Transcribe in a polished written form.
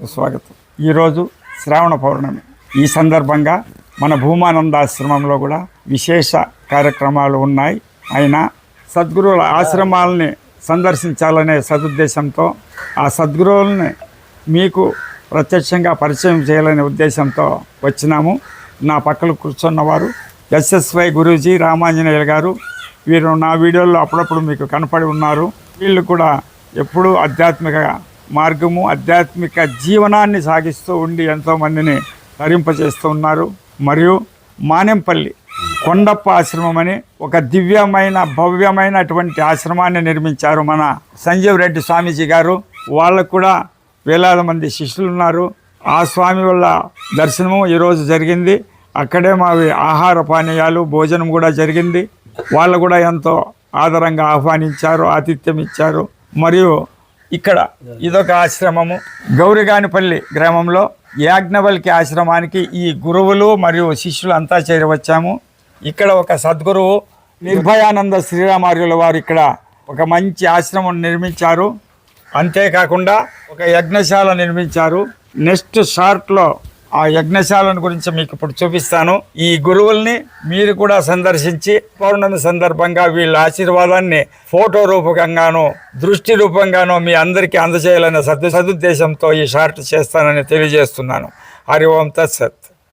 స్వాగతం. ఈరోజు శ్రావణ పౌర్ణమి. ఈ సందర్భంగా మన భూమానందాశ్రమంలో కూడా విశేష కార్యక్రమాలు ఉన్నాయి. అయినా సద్గురువుల ఆశ్రమాలని సందర్శించాలనే సదుద్దేశంతో ఆ సద్గురువులని మీకు ప్రత్యక్షంగా పరిచయం చేయాలనే ఉద్దేశంతో వచ్చినాము. నా పక్కన కూర్చున్నవారు ఎస్ఎస్వై గురూజీ రామాంజనేయులు గారు. వీరు నా వీడియోల్లో అప్పుడప్పుడు మీకు కనపడి ఉన్నారు. వీళ్ళు కూడా ఎప్పుడూ ఆధ్యాత్మిక మార్గము, ఆధ్యాత్మిక జీవనాన్ని సాగిస్తూ ఉండి ఎంతోమందిని తరింపచేస్తూ ఉన్నారు. మరియు మానెంపల్లి కొండప్ప ఆశ్రమం అని ఒక దివ్యమైన భవ్యమైనటువంటి ఆశ్రమాన్ని నిర్మించారు మన సంజీవ్ రెడ్డి స్వామీజీ గారు. వాళ్ళకు కూడా వేలాది మంది శిష్యులు ఉన్నారు. ఆ స్వామి వల్ల దర్శనము ఈరోజు జరిగింది. అక్కడే మావి ఆహార పానీయాలు భోజనం కూడా జరిగింది. వాళ్ళు కూడా ఎంతో ఆదరంగా ఆహ్వానించారు, ఆతిథ్యం ఇచ్చారు. మరియు ఇక్కడ ఇదొక ఆశ్రమము. గౌరిగానిపల్లి గ్రామంలో యాజ్ఞవల్కి ఆశ్రమానికి ఈ గురువులు మరియు శిష్యులు అంతా చేరవచ్చాము. ఇక్కడ ఒక సద్గురువు నిర్భయానంద శ్రీరామార్యుల వారు ఇక్కడ ఒక మంచి ఆశ్రమం నిర్మించారు. అంతేకాకుండా ఒక యజ్ఞశాల నిర్మించారు. నెక్స్ట్ షార్ట్లో ఆ యజ్ఞశాలను గురించి మీకు ఇప్పుడు చూపిస్తాను. ఈ గురువుల్ని మీరు కూడా సందర్శించి పౌర్ణమి సందర్భంగా వీళ్ళ ఆశీర్వాదాన్ని ఫోటో రూపకంగానో దృష్టి రూపంగానో మీ అందరికీ అందజేయాలనే సదుద్దేశంతో ఈ షార్ట్ చేస్తానని తెలియజేస్తున్నాను. హరి ఓం తత్సత్.